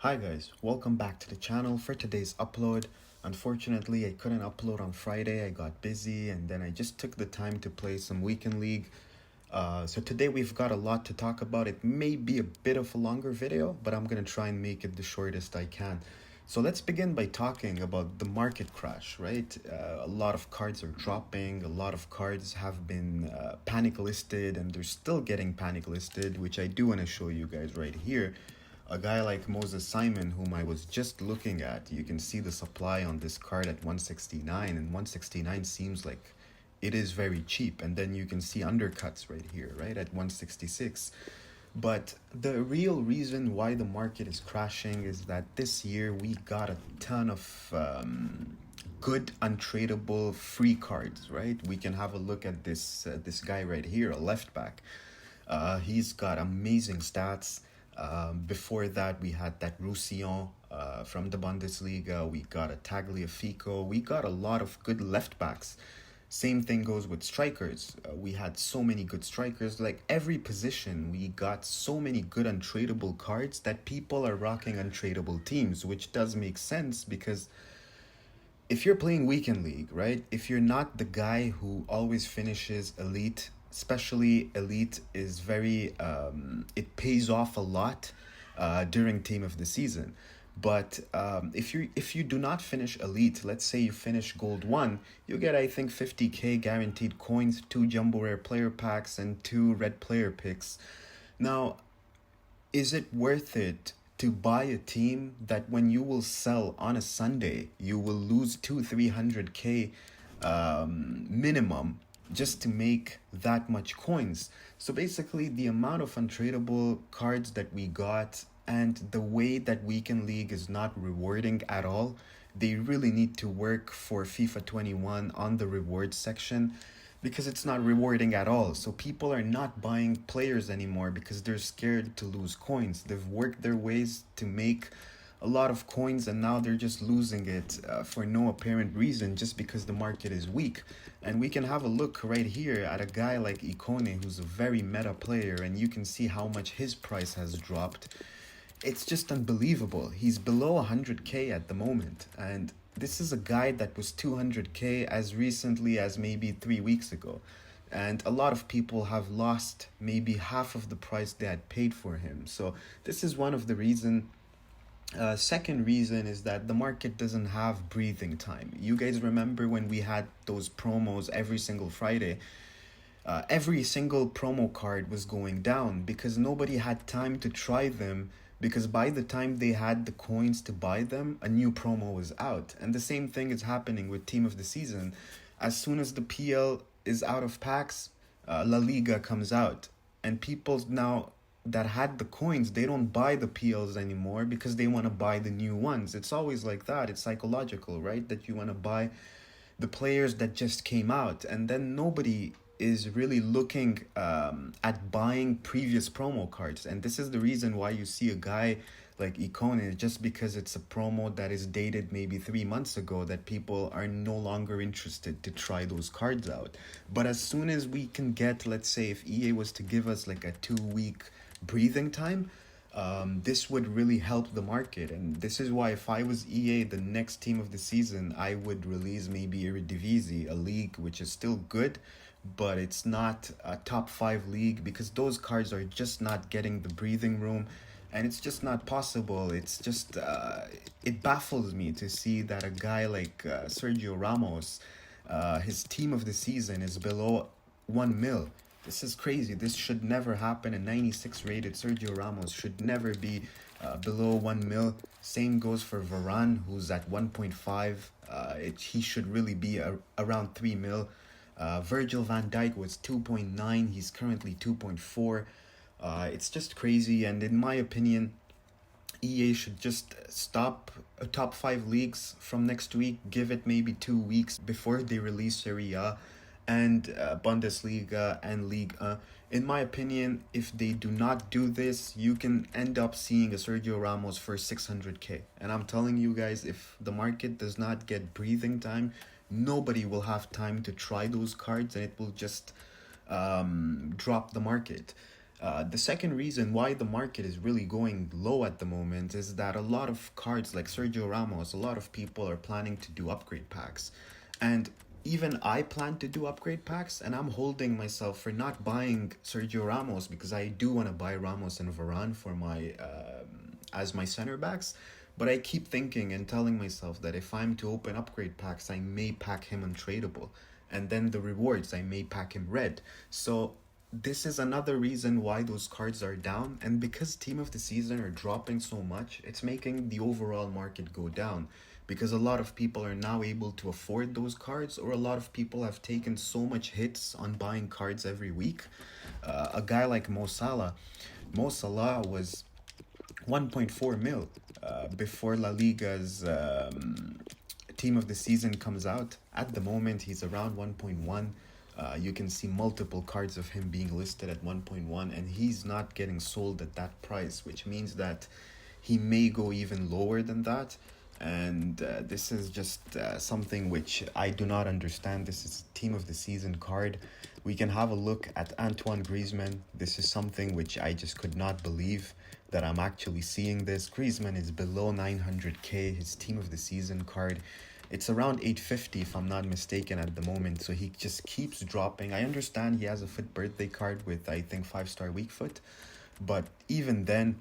Hi guys, welcome back to the channel for today's upload. Unfortunately, I couldn't upload on Friday. I got busy and then I just took the time to play some weekend league. So today we've got a lot to talk about. It may be a bit of a longer video, but I'm gonna try and make it the shortest I can. So let's begin by talking about the market crash, right? A lot of cards are dropping, a lot of cards have been panic listed and they're still getting panic listed, which I do want to show you guys right here. A guy like Moses Simon, whom I was just looking at, you can see the supply on this card at 169, and 169 seems like it is very cheap. And then you can see undercuts right here, right, at 166. But the real reason why the market is crashing is that this year we got a ton of good untradeable free cards, right? We can have a look at this guy right here, a left back. He's got amazing stats. Before that, we had that Roussillon from the Bundesliga. We got a Tagliafico. We got a lot of good left backs. Same thing goes with strikers. We had so many good strikers. Like every position, we got so many good untradeable cards that people are rocking untradeable teams, which does make sense because if you're playing weekend league, right? If you're not the guy who always finishes elite, especially elite is very it pays off a lot during team of the season. But if you do not finish elite, let's say you finish gold 1, you get I think 50k guaranteed coins, 2 jumbo rare player packs and 2 red player picks. Now, is it worth it to buy a team that when you will sell on a Sunday, you will lose 200-300k minimum just to make that much coins? So basically, the amount of untradeable cards that we got and the way that Weekend League is not rewarding at all, they really need to work for FIFA 21 on the rewards section because it's not rewarding at all. So people are not buying players anymore because they're scared to lose coins. They've worked their ways to make a lot of coins and now they're just losing it for no apparent reason just because the market is weak. And we can have a look right here at a guy like Ikone, who's a very meta player, and you can see how much his price has dropped. It's just unbelievable. He's below 100k at the moment, and this is a guy that was 200k as recently as maybe 3 weeks ago. And a lot of people have lost maybe half of the price they had paid for him. So this is one of the reasons. Second reason is that the market doesn't have breathing time. You guys remember when we had those promos every single Friday? Every single promo card was going down because nobody had time to try them, because by the time they had the coins to buy them, a new promo was out. And the same thing is happening with Team of the Season. As soon as the PL is out of packs, La Liga comes out. And people now that had the coins, they don't buy the PLs anymore because they want to buy the new ones. It's always like that. It's psychological, right? That you want to buy the players that just came out, and then nobody is really looking at buying previous promo cards. And this is the reason why you see a guy like Ikone, just because it's a promo that is dated maybe 3 months ago, that people are no longer interested to try those cards out. But as soon as we can get, let's say if EA was to give us like a 2 week breathing time, this would really help the market. And this is why if I was EA, the next team of the season, I would release maybe Eredivisie, a league which is still good, but it's not a top 5 league because those cards are just not getting the breathing room. And it's just not possible. It's just, it baffles me to see that a guy like Sergio Ramos, his team of the season is below 1 mil. This is crazy. This should never happen. A 96 rated Sergio Ramos should never be below 1 mil. Same goes for Varane, who's at 1.5. He should really be around 3 mil. Virgil van Dijk was 2.9. He's currently 2.4. It's just crazy. And in my opinion, EA should just stop top 5 leagues from next week. Give it maybe 2 weeks before they release Serie A and Bundesliga and Ligue 1. In my opinion, if they do not do this, you can end up seeing a Sergio Ramos for 600k. And I'm telling you guys, if the market does not get breathing time, nobody will have time to try those cards and it will just drop the market. The second reason why the market is really going low at the moment is that a lot of cards like Sergio Ramos, a lot of people are planning to do upgrade packs. And even I plan to do upgrade packs, and I'm holding myself for not buying Sergio Ramos because I do want to buy Ramos and Varane for my as my center backs. But I keep thinking and telling myself that if I'm to open upgrade packs, I may pack him untradeable. And then the rewards, I may pack him red. So this is another reason why those cards are down. And because team of the season are dropping so much, it's making the overall market go down. Because a lot of people are now able to afford those cards, or a lot of people have taken so much hits on buying cards every week. A guy like Mo Salah was 1.4 mil before La Liga's team of the season comes out. At the moment, he's around 1.1. You can see multiple cards of him being listed at 1.1, and he's not getting sold at that price, which means that he may go even lower than that. And this is just something which I do not understand. This is a team of the season card. We can have a look at Antoine Griezmann. This is something which I just could not believe that I'm actually seeing this. Griezmann is below 900k, his team of the season card. It's around 850 if I'm not mistaken at the moment, so he just keeps dropping. I understand he has a FUT birthday card with, I think, 5-star weak foot, but even then,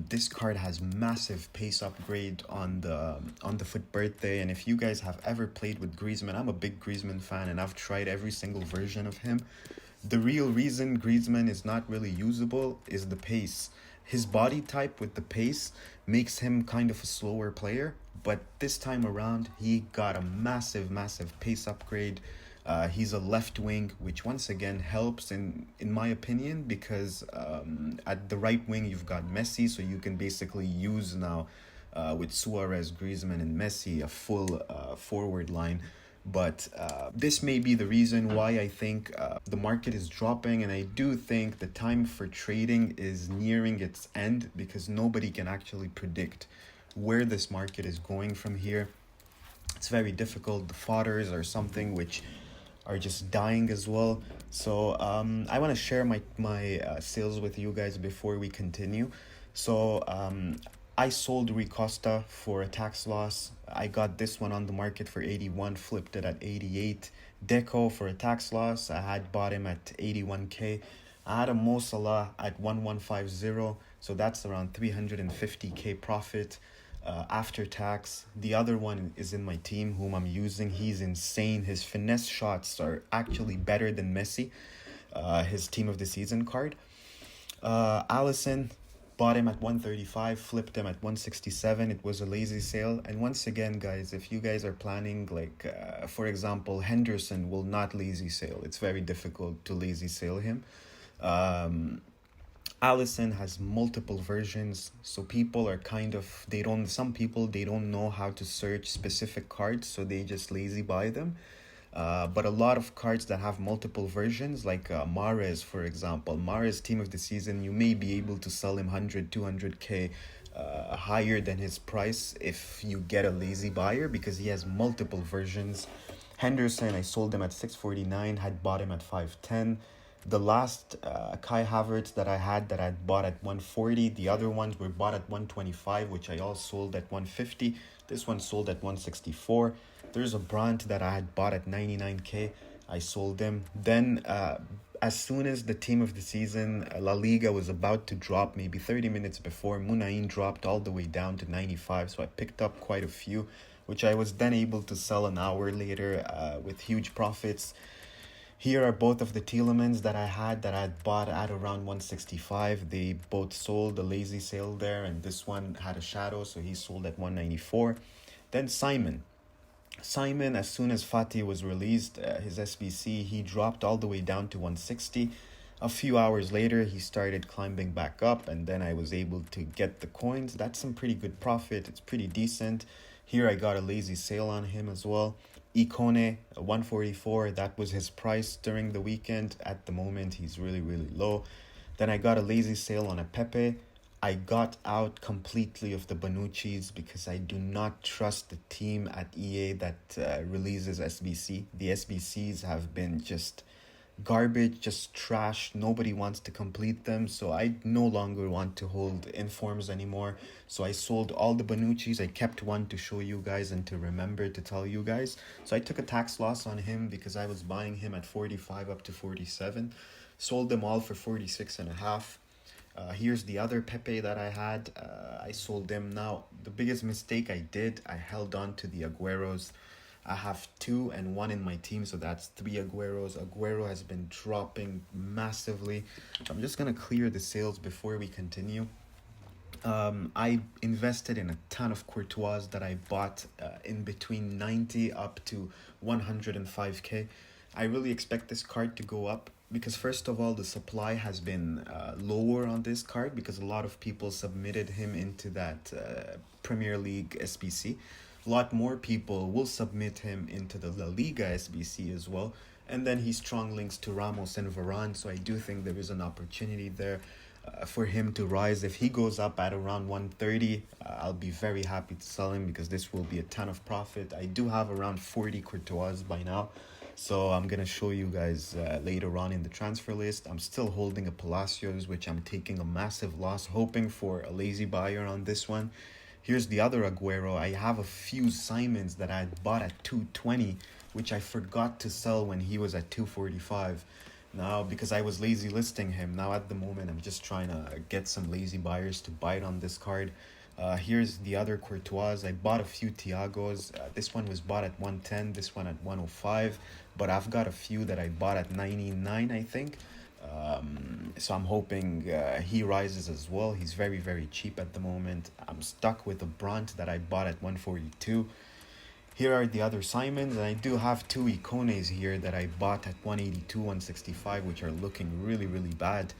this card has massive pace upgrade on the FUT birthday. And if you guys have ever played with Griezmann, I'm a big Griezmann fan and I've tried every single version of him. The real reason Griezmann is not really usable is the pace. His body type with the pace makes him kind of a slower player, but this time around he got a massive pace upgrade. He's a left wing, which once again helps in my opinion, because at the right wing you've got Messi, so you can basically use now with Suarez, Griezmann and Messi a full forward line. But this may be the reason why I think the market is dropping, and I do think the time for trading is nearing its end, because nobody can actually predict where this market is going from here. It's very difficult. The fodders are something which are just dying as well. So I want to share my sales with you guys before we continue. So I sold Rui Costa for a tax loss. I got this one on the market for 81, flipped it at 88. Deco for a tax loss. I had bought him at 81k. I had a Mo Salah at 1150, so that's around 350k profit after tax. The other one is in my team, whom I'm using. He's insane. His finesse shots are actually better than Messi, his team of the season card. Allison, bought him at 135, flipped him at 167. It was a lazy sale. And once again, guys, if you guys are planning, like for example, Henderson will not lazy sale. It's very difficult to lazy sale him. Allison has multiple versions, so people are some people, they don't know how to search specific cards, so they just lazy buy them. But a lot of cards that have multiple versions, like Mahrez, for example, Mahrez team of the season, you may be able to sell him 100, 200k higher than his price if you get a lazy buyer, because he has multiple versions. Henderson, I sold him at 649, had bought him at 510. The last Kai Havertz that I had bought at 140. The other ones were bought at 125, which I all sold at 150. This one sold at 164. There's a Brandt that I had bought at 99k. I sold him. Then as soon as the team of the season, La Liga, was about to drop, maybe 30 minutes before, Munain dropped all the way down to 95. So I picked up quite a few, which I was then able to sell an hour later with huge profits. Here are both of the Tielemans that I had bought at around 165. They both sold, a lazy sale there, and this one had a shadow, so he sold at 194. Then Simon, as soon as Fati was released, his SBC, he dropped all the way down to 160. A few hours later, he started climbing back up, and then I was able to get the coins. That's some pretty good profit. It's pretty decent. Here I got a lazy sale on him as well. Ikone, 144, that was his price during the weekend. At the moment, he's really low. Then I got a lazy sale on a Pepe. I got out completely of the Bonucci's because I do not trust the team at EA that releases SBC. The SBCs have been just garbage, just trash. Nobody wants to complete them, so I no longer want to hold informs anymore. So I sold all the Banucci's. I kept one to show you guys and to remember to tell you guys. So I took a tax loss on him because I was buying him at 45 up to 47. Sold them all for 46 and a half. Here's the other Pepe that I had. I sold them. Now, the biggest mistake I did, I held on to the Agueros. I have two and one in my team, so that's three Agueros. Aguero has been dropping massively. I'm just going to clear the sales before we continue. I invested in a ton of Courtois that I bought in between 90 up to 105k. I really expect this card to go up because first of all, the supply has been lower on this card because a lot of people submitted him into that Premier League SBC. A lot more people will submit him into the La Liga SBC as well. And then he strong links to Ramos and Varane, so I do think there is an opportunity there for him to rise. If he goes up at around 130, I'll be very happy to sell him because this will be a ton of profit. I do have around 40 Courtois by now, so I'm going to show you guys later on in the transfer list. I'm still holding a Palacios, which I'm taking a massive loss, hoping for a lazy buyer on this one. Here's the other Aguero. I have a few Simons that I bought at 220, which I forgot to sell when he was at 245. Now, because I was lazy listing him, now at the moment I'm just trying to get some lazy buyers to bite on this card. Here's the other Courtois. I bought a few Thiagos. This one was bought at 110, this one at 105. But I've got a few that I bought at 99, I think. So I'm hoping he rises as well. He's very, very cheap at the moment. I'm stuck with a Brandt that I bought at 142. Here are the other Simons, and I do have two Icones here that I bought at 182, 165, which are looking really, really bad.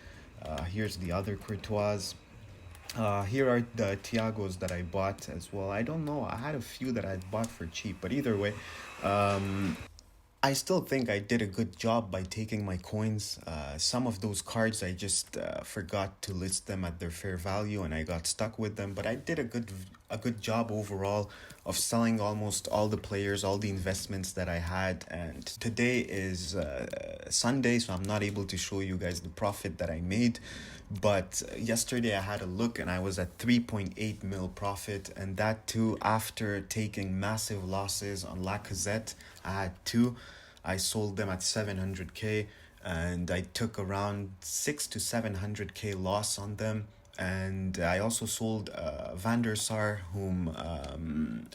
Here's the other Courtois. Here are the Thiagos that I bought as well. I don't know. I had a few that I bought for cheap, but either way, I still think I did a good job by taking my coins. Some of those cards I just forgot to list them at their fair value and I got stuck with them. But I did a good job overall of selling almost all the players, all the investments that I had. And today is Sunday, so I'm not able to show you guys the profit that I made. But yesterday I had a look and I was at 3.8 mil profit, and that too after taking massive losses on Lacazette. I had two. I sold them at 700k and I took around 6 to 700k loss on them. And I also sold Van der Sar, whom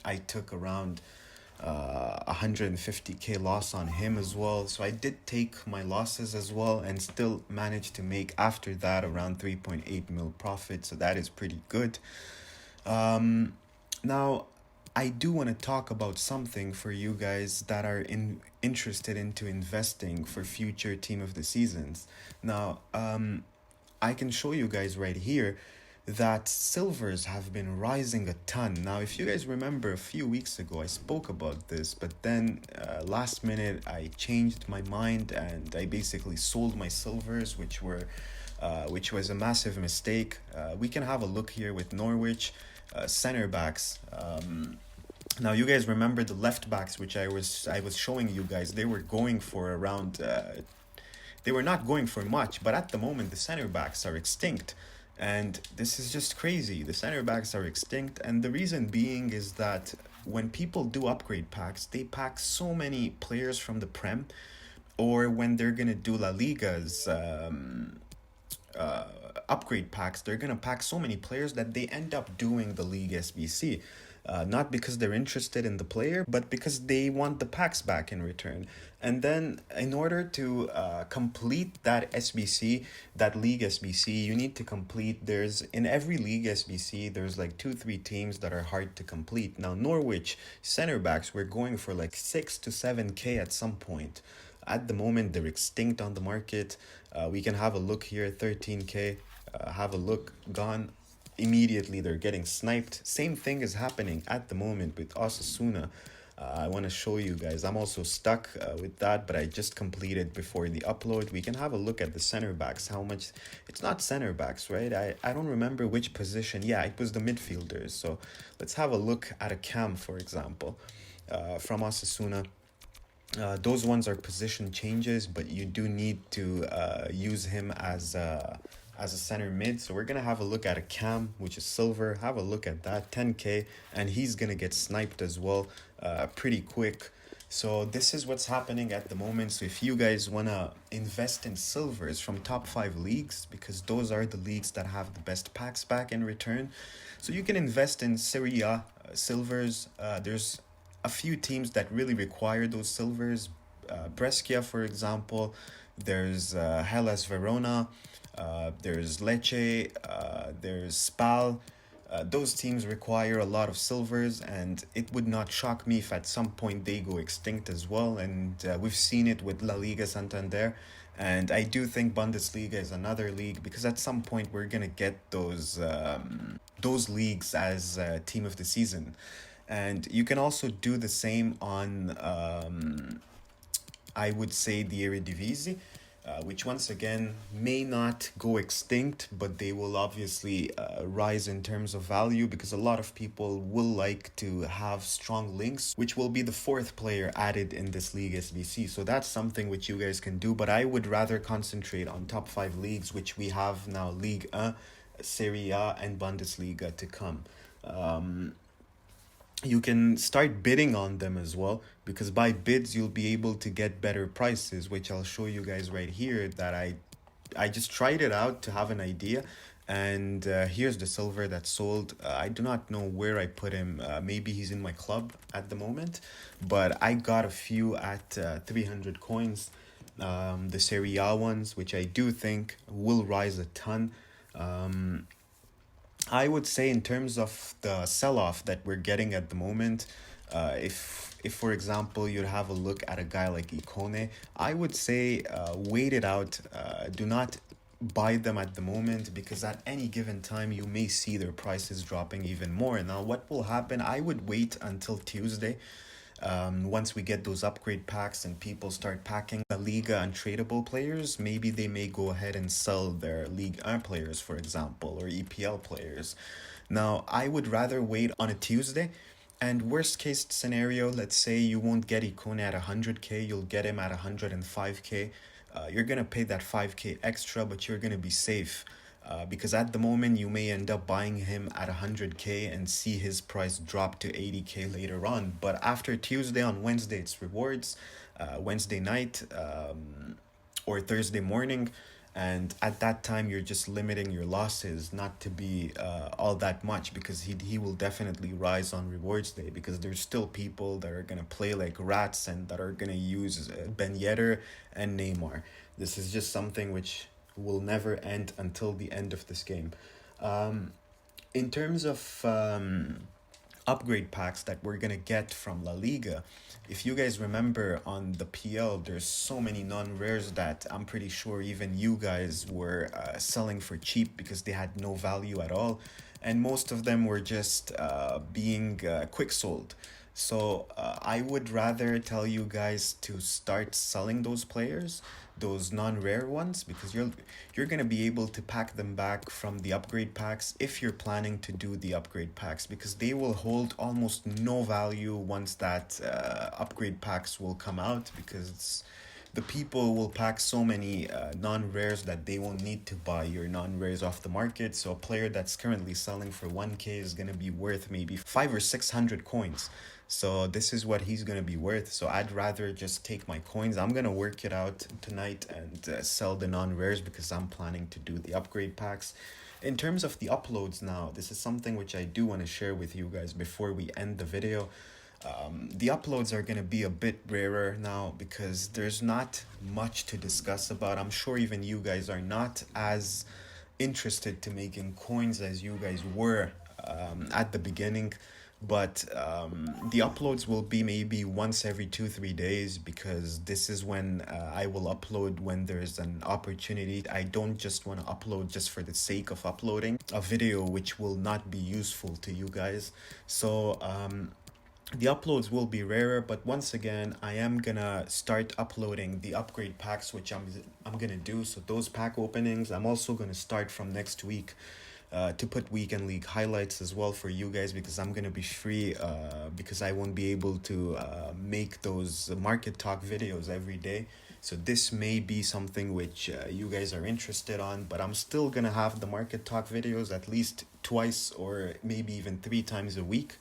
I took around 150k loss on him as well. So I did take my losses as well and still managed to make after that around 3.8 mil profit. So that is pretty good. Now, I do want to talk about something for you guys that are interested into investing for future team of the seasons. Now, I can show you guys right here that silvers have been rising a ton. Now, if you guys remember a few weeks ago, I spoke about this, but then last minute I changed my mind and I basically sold my silvers, which was a massive mistake. We can have a look here with Norwich center backs. Now you guys remember the left backs, which I was showing you guys. They were going for around. They were not going for much, but at the moment the center backs are extinct. And this is just crazy. The center backs are extinct, and the reason being is that when people do upgrade packs, they pack so many players from the Prem, or when they're gonna do La Liga's upgrade packs, they're gonna pack so many players that they end up doing the League SBC. Not because they're interested in the player, but because they want the packs back in return. And then in order to complete that SBC, that League SBC, you need to complete, in every League SBC, there's like 2-3 teams that are hard to complete. Now, Norwich center backs were going for like 6 to 7k at some point. At the moment, they're extinct on the market. We can have a look here, 13k. Have a look, gone. Immediately they're getting sniped. Same thing is happening at the moment with Osasuna. I want to show you guys. I'm also stuck with that, but I just completed before the upload. We can have a look at the center backs. How much? It's not center backs, right? I don't remember which position. Yeah, it was the midfielders. So let's have a look at a cam, for example, from Osasuna. Those ones are position changes, but you do need to use him as a center mid. So we're gonna have a look at a cam, which is silver. Have a look at that, 10K, and he's gonna get sniped as well, pretty quick. So this is what's happening at the moment. So if you guys wanna invest in silvers from top 5 leagues, because those are the leagues that have the best packs back in return, so you can invest in Serie A silvers. There's a few teams that really require those silvers. Brescia, for example. There's Hellas Verona. There's Lecce. There's Spal. Those teams require a lot of silvers, and it would not shock me if at some point they go extinct as well. And we've seen it with La Liga Santander. And I do think Bundesliga is another league, because at some point we're gonna get those leagues as team of the season. And you can also do the same on, I would say, the Eredivisie, which once again may not go extinct, but they will obviously rise in terms of value, because a lot of people will like to have strong links, which will be the 4th player added in this league SBC. So that's something which you guys can do, but I would rather concentrate on top 5 leagues, which we have now: Ligue 1, Serie A, and Bundesliga to come. You can start bidding on them as well, because by bids you'll be able to get better prices, which I'll show you guys right here. That I just tried it out to have an idea, and here's the silver that sold. I do not know where I put him. Maybe he's in my club at the moment, but I got a few at 300 coins. The Serie A ones, which I do think will rise a ton. I would say, in terms of the sell-off that we're getting at the moment, if for example you'd have a look at a guy like Ikone, I would say wait it out. Do not buy them at the moment, because at any given time you may see their prices dropping even more. Now what will happen, I would wait until Tuesday. Once we get those upgrade packs and people start packing the Liga untradeable players, maybe they may go ahead and sell their Ligue 1 players, for example, or EPL players. Now, I would rather wait on a Tuesday. And worst case scenario, let's say you won't get Ikone at 100K, you'll get him at 105K. You're going to pay that 5K extra, but you're going to be safe. Because at the moment you may end up buying him at 100K and see his price drop to 80K later on. But after Tuesday, on Wednesday it's rewards, Wednesday night, or Thursday morning, and at that time you're just limiting your losses not to be all that much, because he will definitely rise on rewards day, because there's still people that are going to play like rats and that are going to use Ben Yedder and Neymar. This is just something which will never end until the end of this game. In terms of upgrade packs that we're gonna get from La Liga, if you guys remember on the PL, there's so many non-rares that I'm pretty sure even you guys were selling for cheap, because they had no value at all, and most of them were just being quick sold. So I would rather tell you guys to start selling those players, those non-rare ones, because you're going to be able to pack them back from the upgrade packs if you're planning to do the upgrade packs, because they will hold almost no value once that upgrade packs will come out, because the people will pack so many non-rares that they won't need to buy your non-rares off the market. So a player that's currently selling for 1K is going to be worth maybe 500 or 600 coins. So this is what he's going to be worth. So I'd rather just take my coins. I'm going to work it out tonight and sell the non-rares, because I'm planning to do the upgrade packs. In terms of the uploads now, this is something which I do want to share with you guys before we end the video. The uploads are going to be a bit rarer now, because there's not much to discuss about. I'm sure even you guys are not as interested to making coins as you guys were at the beginning. But the uploads will be maybe once every 2-3 days, because this is when I will upload when there's an opportunity. I don't just want to upload just for the sake of uploading a video which will not be useful to you guys. So the uploads will be rarer, but once again I am gonna start uploading the upgrade packs which I'm gonna do. So those pack openings I'm also gonna start from next week. to put weekend league highlights as well for you guys, because I'm gonna be free, because I won't be able to make those market talk videos every day. So this may be something which you guys are interested on, but I'm still gonna have the market talk videos at least twice or maybe even 3 times a week.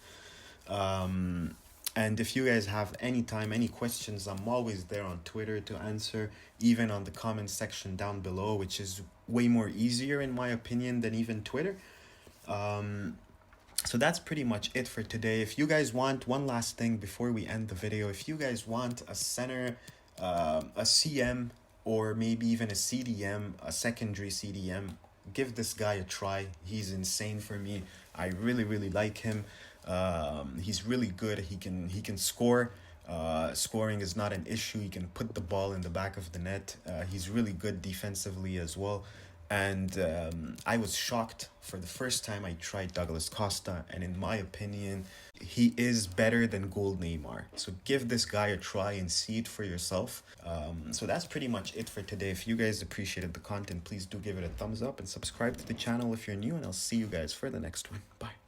And if you guys have any time, any questions, I'm always there on Twitter to answer, even on the comment section down below, which is way more easier in my opinion than even Twitter. So that's pretty much it for today. If you guys want, one last thing before we end the video, if you guys want a center, a CM, or maybe even a CDM, a secondary CDM, give this guy a try. He's insane for me. I really like him. He's really good. He can score. Scoring is not an issue. He can put the ball in the back of the net. He's really good defensively as well. And I was shocked for the first time I tried Douglas Costa, and in my opinion, he is better than Gold Neymar. So give this guy a try and see it for yourself. So that's pretty much it for today. If you guys appreciated the content, please do give it a thumbs up and subscribe to the channel if you're new, and I'll see you guys for the next one. Bye.